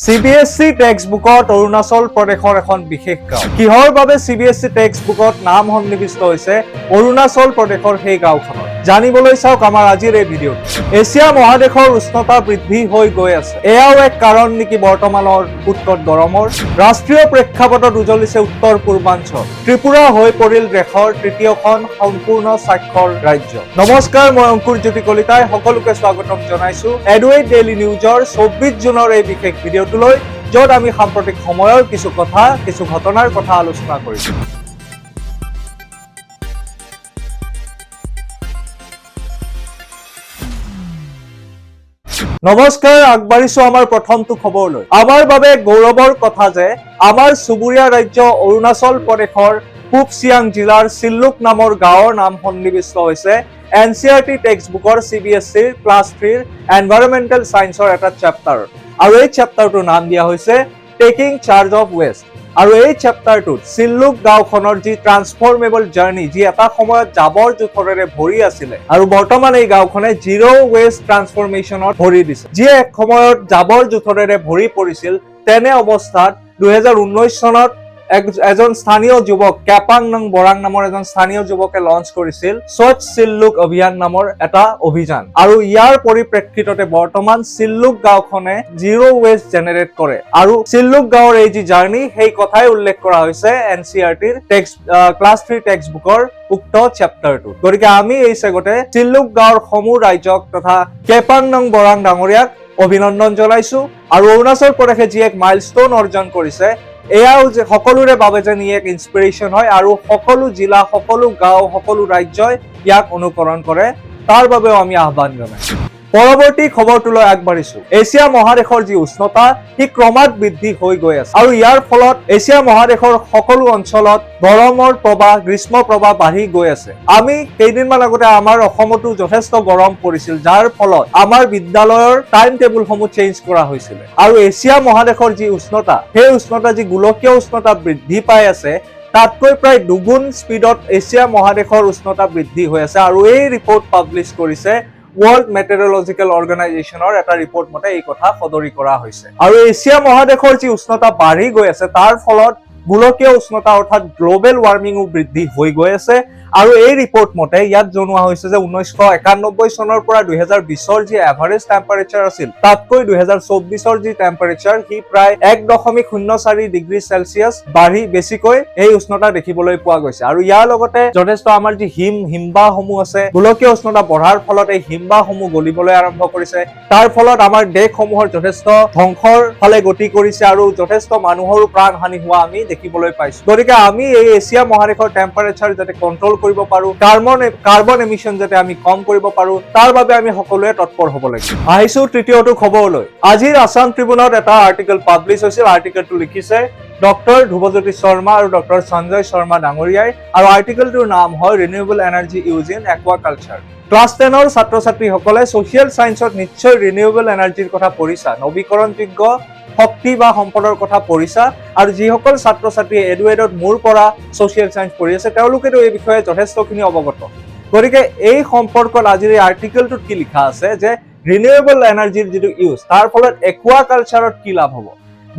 CBSE টেক্সটবুকত Arunachal প্ৰদেশৰ এখন বিশেষ গাঁও কিহৰ বাবে CBSE টেক্সটবুকত নাম সন্নিবিষ্ট হৈছে অৰুণাচল প্ৰদেশৰ সেই গাঁওখনৰ জানিবলৈ চাওক আমাৰ আজিৰ এই ভিডিঅ'। এছিয়া মহাদেশৰ উষ্ণতা বৃদ্ধি হৈ গৈ আছে। এয়াও এক কাৰণ নেকি বৰ্তমানৰ উত্তৰ গৰমৰ। ৰাষ্ট্ৰীয় প্ৰেক্ষাপটত উজলিছে উত্তৰ পূৰ্বাঞ্চল। ত্ৰিপুৰা হৈ পৰিল দেশৰ তৃতীয়খন সম্পূৰ্ণ স্বাক্ষৰ ৰাজ্য। নমস্কাৰ, মই অংকুৰ জ্যোতি কলিতাই সকলোকে স্বাগতম জনাইছো EduAid ডেইলি নিউজৰ 24 জুনৰ এই বিশেষ ভিডিঅ'টোলৈ, য'ত আমি সাম্প্ৰতিক সময়ৰ কিছু ঘটনাৰ কথা আলোচনা কৰিছো। নমস্কাৰ, আগবাঢ়িছো আমাৰ প্ৰথমটো খবৰলৈ। আমাৰ বাবে গৌৰৱৰ কথা যে আমাৰ চুবুৰীয়া ৰাজ্য অৰুণাচল প্ৰদেশৰ পূব চিয়াং জিলাৰ চিল্লুক নামৰ গাঁৱৰ নাম সন্নিবিষ্ট হৈছে NCERT টেক্সটবুকৰ CBSE ক্লাছ 3 এনভাইৰনমেণ্টেল সায়েন্সৰ এটা চেপ্টাৰ। আৰু এই চেপ্টাৰটোৰ নাম দিয়া হৈছে টেকিং চাৰ্জ অফ ৱেষ্ট। আৰু এই চেপ্টাৰটোত চিল্লুক গাঁওখনৰ যি ট্ৰান্সফৰ্মেবল জাৰ্নি, যি এটা সময়ত জাবৰ জোথৰেৰে ভৰি আছিলে আৰু বৰ্তমান এই গাঁওখনে জিৰ' ৱেষ্ট ট্ৰান্সফৰ্মেশ্যনত ভৰি দিছে। যি এক সময়ত জাবৰ জোথৰেৰে ভৰি পৰিছিল, তেনে অৱস্থাত 2019 চনত এজন স্থানীয় যুৱক কেপাং নং বৰাং নামৰ এজন স্থানীয় যুৱকে লঞ্চ কৰিছিল স্বচ্ছ চিল্লুক অভিযান নামৰ এটা অভিযান। আৰু ইয়াৰ পৰিপ্ৰেক্ষিততে বৰ্তমান চিল্লুক গাঁওখনে জিৰ' ৱেষ্ট জেনেৰেট কৰে। আৰু চিল্লুক গাঁৱৰ এই যি জাৰ্নি, সেই কথাই উল্লেখ কৰা হৈছে NCERTৰ ক্লাছ 3 টেক্সটবুকৰ উক্ত চেপ্টাৰটোত। গতিকে আমি এই চেগতে চিল্লুক গাঁৱৰ সমূহ ৰাজ্যক তথা কেপাং নং বৰাং ডাঙৰীয়াক অভিনন্দন জনাইছো। আৰু অৰুণাচল প্ৰদেশে যি এক মাইলষ্টন অৰ্জন কৰিছে, এয়াও যে সকলোৰে বাবে যেন ই এক ইনস্পিৰেশ্যন হয় আৰু সকলো জিলা, সকলো গাঁও, সকলো ৰাজ্যই ইয়াক অনুকৰণ কৰে, তাৰ বাবেও আমি আহ্বান জনাইছো। পৰৱৰ্তী খবৰটোলৈ আগবাঢ়িছো। এছিয়া মহাদেশৰ যি উষ্ণতা, সি ক্ৰমাৎ বৃদ্ধি হৈ গৈ আছে আৰু ইয়াৰ ফলত এছিয়া মহাদেশৰ সকলো অঞ্চলত গৰমৰ প্ৰৱাহ, গ্ৰীষ্ম প্ৰৱাহ বাঢ়ি গৈ আছে। আমি কেইদিনমান আগতে আমাৰ অসমতো যথেষ্ট গৰম পৰিছিল, যাৰ ফলত আমাৰ বিদ্যালয়ৰ টাইম টেবুলসমূহ চেঞ্জ কৰা হৈছিল। আৰু এছিয়া মহাদেশৰ যি উষ্ণতা, সেই উষ্ণতা, যি গোলকীয় উষ্ণতা বৃদ্ধি পাই আছে, তাতকৈ প্ৰায় দুগুণ স্পীডত এছিয়া মহাদেশৰ উষ্ণতা বৃদ্ধি হৈ আছে। আৰু এই ৰিপৰ্ট পাব্লিছ কৰিছে ৱৰ্ল্ড মেটেৰলজিকেল অৰ্গেনাইজেশ্যনৰ এটা ৰিপৰ্ট মতে এই কথা সদৰি কৰা হৈছে। আৰু এছিয়া মহাদেশৰ যি উষ্ণতা বাঢ়ি গৈ আছে, তাৰ ফলত গোলকীয় উষ্ণতা অৰ্থাৎ গ্ল'বেল ৱাৰ্মিঙো বৃদ্ধি হৈ গৈ আছে। আৰু এই ৰিপৰ্ট মতে ইয়াত জনোৱা হৈছে যে 1991 চনৰ পৰা 2020ৰ যি এভাৰেজ টেম্পাৰেচাৰ আছিল, তাতকৈ 2024ৰ যি টেম্পাৰেচাৰ, সি প্ৰায় 1.04 ডিগ্ৰী চেলচিয়াছ বাঢ়ি বেছিকৈ এই উষ্ণতা দেখিবলৈ পোৱা গৈছে। আৰু ইয়াৰ লগতে যথেষ্ট আমাৰ যি হিমবাহসমূহ আছে, গোলকীয় উষ্ণতা বঢ়াৰ ফলত এই হিমবাহসমূহ গলিবলৈ আৰম্ভ কৰিছে। তাৰ ফলত আমাৰ দেশসমূহৰ যথেষ্ট ধ্বংসৰ ফালে গতি কৰিছে আৰু যথেষ্ট মানুহৰো প্ৰাণহানি হোৱা আমি দেখিবলৈ পাইছো। গতিকে আমি এই এছিয়া মহাদেশৰ টেম্পাৰেচাৰ যাতে কন্ট্ৰল কৰিব পাৰো, কাৰ্বন এমিশন যাতে আমি কম কৰিব পাৰো, তাৰ বাবে আমি সকলোৱে তৎপৰ হ'ব লাগিব। আহিছো তৃতীয়টো খবৰলৈ। আজিৰ আছাম ট্ৰিবিউনত এটা আৰ্টিকেল পাব্লিছ হৈছিল। আৰ্টিকেলটো লিখিছে ডক্টৰ ধ্ৰুৱজ্যোতি শৰ্মা আৰু ডক্টৰ সঞ্জয় শৰ্মা ডাঙৰীয়াই। আৰু আৰ্টিকেলটোৰ নাম হয় renewable energy use in aquaculture. Class 10ৰ ছাত্ৰ ছাত্ৰীসকলে ছ'চিয়েল ছায়েন্সত নিশ্চয় ৰিনিউৱেবল এনাৰ্জিৰ কথা পঢ়িছা, নৱীকৰণযোগ্য শক্তি বা সম্পদৰ কথা পঢ়িছা। আৰু যিসকল ছাত্ৰ ছাত্ৰীয়ে EduAidত মোৰ পৰা ছ'চিয়েল ছায়েন্স পঢ়ি আছে, তেওঁলোকেতো এই বিষয়ে যথেষ্টখিনি অৱগত। গতিকে এই সম্পৰ্কত আজিৰ এই আৰ্টিকেলটোত কি লিখা আছে যে ৰিনিউৱেবল এনাৰ্জিৰ যিটো ইউজ, তাৰ ফলত একুৱাকালচাৰত কি লাভ হ'ব।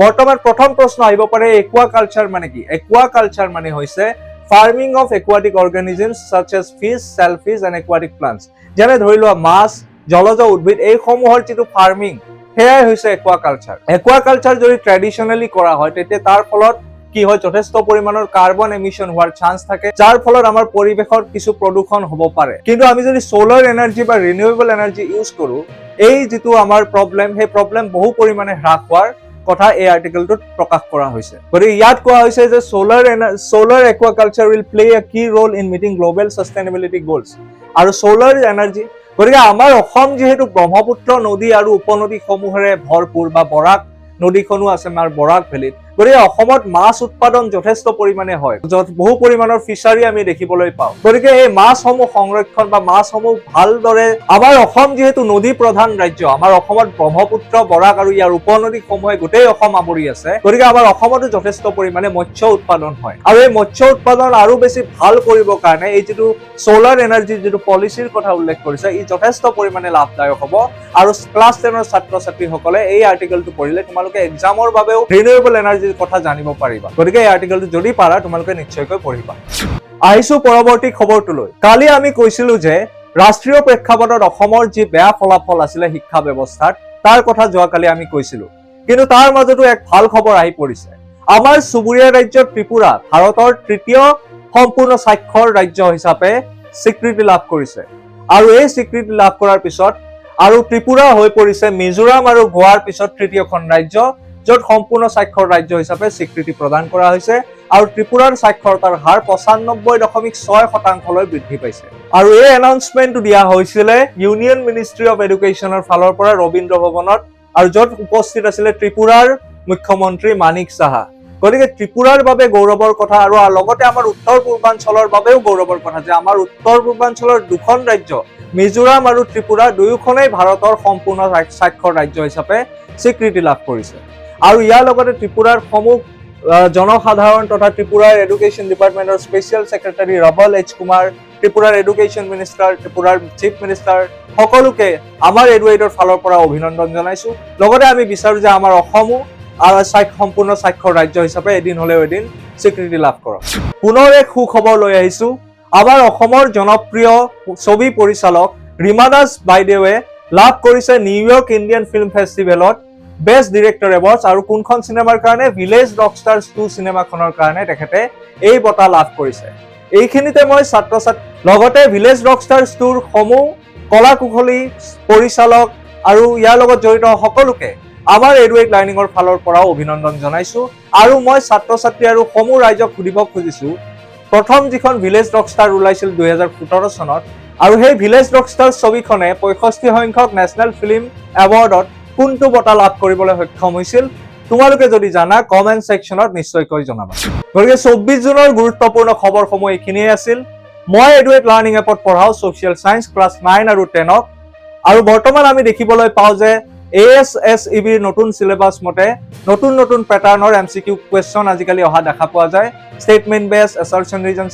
বৰ্তমান প্ৰথম প্ৰশ্ন আহিব পাৰে, একুৱাকালচাৰ মানে কি? একুৱাকালচাৰ মানে হৈছে farming of aquatic organisms such as fish, shellfish and aquatic plants. যেনে ধৰি লোৱা মাছ, জলজ উদ্ভিদ, এইসমূহৰ যিটো ফাৰ্মিং, সেয়াই হৈছে একুৱাকালচাৰ। একুৱাকালচাৰ যদি ট্ৰেডিশ্যনেলি কৰা হয়, তেতিয়া তাৰ ফলত কি হয়, যথেষ্ট পৰিমাণৰ কাৰ্বন এমিশন হোৱাৰ চান্স থাকে, যাৰ ফলত আমাৰ পৰিৱেশৰ কিছু প্ৰদূষণ হ'ব পাৰে। কিন্তু আমি যদি সোলাৰ এনাৰ্জি বা ৰিনিউৱেবল এনাৰ্জি ইউজ কৰো, এই যিটো আমাৰ প্ৰব্লেম, সেই প্ৰব্লেম বহু পৰিমাণে হ্ৰাস হোৱাৰ কথা এই আৰ্টিকেলটোত প্ৰকাশ কৰা হৈছে। গতিকে ইয়াত কোৱা হৈছে যে solar aquaculture will play a key role in meeting global sustainability goals. আৰু সোলাৰ এনাৰ্জি, গতিকে আমাৰ অসম যিহেতু ব্ৰহ্মপুত্ৰ নদী আৰু উপনদীসমূহেৰে ভৰপূৰ, বা বৰাক নদীখনো আছে আমাৰ বৰাক ভেলীত, গতিকে অসমত মাছ উৎপাদন যথেষ্ট পৰিমাণে হয়, য'ত বহু পৰিমাণৰ ফিচাৰী আমি দেখিবলৈ পাওঁ। গতিকে এই মাছসমূহ সংৰক্ষণ বা মাছসমূহ ভালদৰে, আমাৰ অসম যিহেতু নদী প্ৰধান ৰাজ্য, আমাৰ অসমত ব্ৰহ্মপুত্ৰ, বৰাক আৰু ইয়াৰ উপনদীসমূহে গোটেই অসম আৱৰি আছে। গতিকে আমাৰ অসমতো যথেষ্ট পৰিমাণে মৎস্য উৎপাদন হয়, আৰু এই মৎস্য উৎপাদন আৰু বেছি ভাল কৰিবৰ কাৰণে এই যিটো সোলাৰ এনাৰ্জিৰ যিটো পলিচিৰ কথা উল্লেখ কৰিছে, ই যথেষ্ট পৰিমাণে লাভদায়ক হ'ব। আৰু ক্লাছ 10ৰ ছাত্ৰ ছাত্ৰীসকলে এই আৰ্টিকেলটো পঢ়িলে তোমালোকে এক্সামৰ বাবেও ৰিনিউৱেবল এনাৰ্জিৰ কথা জানিব পাৰিবা। গতিকে এই আৰ্টিকেলটো যদি পাৰা তোমালোকে নিশ্চয়কৈ পঢ়িবা। আহিছো পৰৱৰ্তী খবৰটোলৈ। কালি আমি কৈছিলো যে ৰাষ্ট্ৰীয় প্ৰেক্ষাপটত অসমৰ যি বেয়া ফলাফল আছিলে শিক্ষা ব্যৱস্থাত, তাৰ কথা যোৱাকালি আমি কৈছিলো। কিন্তু তাৰ মাজতো এক ভাল খবৰ আহি পৰিছে। আমাৰ চুবুৰীয়া ৰাজ্য ত্ৰিপুৰা ভাৰতৰ তৃতীয় সম্পূৰ্ণ স্বাক্ষৰ ৰাজ্য হিচাপে স্বীকৃতি লাভ কৰিছে। আৰু এই স্বীকৃতি লাভ কৰাৰ পিছত আৰু ত্ৰিপুৰা হৈ পৰিছে মিজোৰাম আৰু গোৱাৰ পিছত তৃতীয়খন ৰাজ্য, য'ত সম্পূৰ্ণ স্বাক্ষৰ ৰাজ্য হিচাপে স্বীকৃতি প্ৰদান কৰা হৈছে। আৰু ত্ৰিপুৰাৰ সাক্ষৰতাৰ হাৰ 95.6% বৃদ্ধি পাইছে। আৰু এই এনাউন্সমেন্টটো দিয়া হৈছিলে ইউনিয়ন মিনিষ্ট্ৰী অফ এডুকেশ্যনৰ ফালৰ পৰা ৰবীন্দ্ৰ ভৱনত, আৰু য'ত উপস্থিত আছিলে ত্ৰিপুৰাৰ মুখ্যমন্ত্ৰী মানিক সাহা। গতিকে ত্ৰিপুৰাৰ বাবে গৌৰৱৰ কথা, আৰু লগতে আমাৰ উত্তৰ পূৰ্বাঞ্চলৰ বাবেও গৌৰৱৰ কথা যে আমাৰ উত্তৰ পূৰ্বাঞ্চলৰ দুখন ৰাজ্য মিজোৰাম আৰু ত্ৰিপুৰা দুয়োখনেই ভাৰতৰ সম্পূৰ্ণ স্বাক্ষৰ ৰাজ্য হিচাপে স্বীকৃতি লাভ কৰিছে। আৰু ইয়াৰ লগতে ত্ৰিপুৰাৰ সমূহ জনসাধাৰণ তথা ত্ৰিপুৰাৰ এডুকেশ্যন ডিপাৰ্টমেণ্টৰ স্পেচিয়েল ছেক্ৰেটাৰী ৰবল এইচ কুমাৰ, ত্ৰিপুৰাৰ এডুকেশ্যন মিনিষ্টাৰ, ত্ৰিপুৰাৰ চিফ মিনিষ্টাৰ সকলোকে আমাৰ এডুৱেইডৰ ফালৰ পৰা অভিনন্দন জনাইছো। লগতে আমি বিচাৰো যে আমাৰ অসমো সম্পূৰ্ণ স্বাক্ষৰ ৰাজ্য হিচাপে এদিন হলেও এদিন স্বীকৃতি লাভ কৰক। পুনৰ এক সুখবৰ লৈ আহিছো। আমাৰ অসমৰ জনপ্ৰিয় ছবি পৰিচালক ৰীমা দাস বাইদেৱে লাভ কৰিছে নিউয়ৰ্ক ইণ্ডিয়ান ফিল্ম ফেষ্টিভেলত বেষ্ট ডিৰেক্টৰ এৱাৰ্ডছ, আৰু কোনখন চিনেমাৰ কাৰণে? ভিলেজ ৰকষ্টাৰ্ছ 2 চিনেমাখনৰ কাৰণে তেখেতে এই বঁটা লাভ কৰিছে। এইখিনিতে মই ছাত্ৰ ছাত্ৰী লগতে ভিলেজ ৰকষ্টাৰ্ছ 2ৰ সমূহ কলা কুশলী পৰিচালক আৰু ইয়াৰ লগত জড়িত সকলোকে আমাৰ এডুৱেইড লাৰ্ণিঙৰ ফালৰ পৰাও অভিনন্দন জনাইছো। আৰু মই ছাত্ৰ ছাত্ৰী আৰু সমূহ ৰাইজক সুধিব খুজিছো, প্ৰথম যিখন ভিলেজ ৰকষ্টাৰ ওলাইছিল 2017 চনত, আৰু সেই ভিলেজ ৰকষ্টাৰ ছবিখনে 65 সংখ্যক নেশ্যনেল ফিল্ম এৱাৰ্ডত কোনটো বঁটা লাভ কৰিবলৈ সক্ষম হৈছিল? তোমালোকে যদি জানা কমেন্ট সেকশনত নিশ্চয়কৈ জনাবা। গতিকে 24 জুনৰ গুৰুত্বপূৰ্ণ খবৰসমূহ এইখিনিয়ে আছিল। মই এডুৱেইড লাৰ্ণিং এপত পঢ়াও ছ'চিয়েল সায়েন্স ক্লাছ 9 আৰু 10ক, আৰু বৰ্তমান আমি দেখিবলৈ পাওঁ যে ASSEBৰ নতুন সিলেবাছ মতে নতুন নতুন প্যাটাৰ্ণৰ MCQ কুৱেশ্যন আজিকালি অহা দেখা পোৱা যায়। ষ্টেটমেন্ট বেস, এছাৰচন ৰিজন,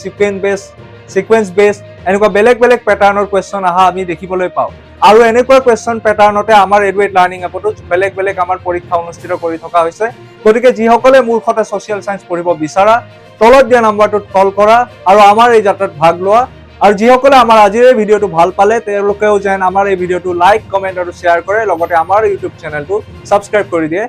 সিকুৱেন্স বেস, এনেকুৱা বেলেগ বেলেগ প্যাটাৰ্ণৰ কুৱেশ্যন অহা আমি দেখিবলৈ পাওঁ। আৰু এনেকুৱা কুৱেশ্যন প্যাটাৰ্ণতে আমাৰ এডুৱেইড লাৰ্ণিং এপতো বেলেগ বেলেগ আমাৰ পৰীক্ষা অনুষ্ঠিত কৰি থকা হৈছে। গতিকে যিসকলে মোৰ সৈতে ছ'চিয়েল সায়েন্স পঢ়িব বিচাৰা, তলত দিয়া নম্বৰটোত কল কৰা আৰু আমাৰ এই যাত্ৰাত ভাগ লোৱা। আৰু যিসকলে আমাৰ আজিৰ এই ভিডিঅ'টো ভাল পালে তেওঁলোকেও যেন আমাৰ এই ভিডিঅ'টো লাইক, কমেণ্ট আৰু শ্বেয়াৰ কৰে, লগতে আমাৰ ইউটিউব চেনেলটো ছাবস্ক্ৰাইব কৰি দিয়ে।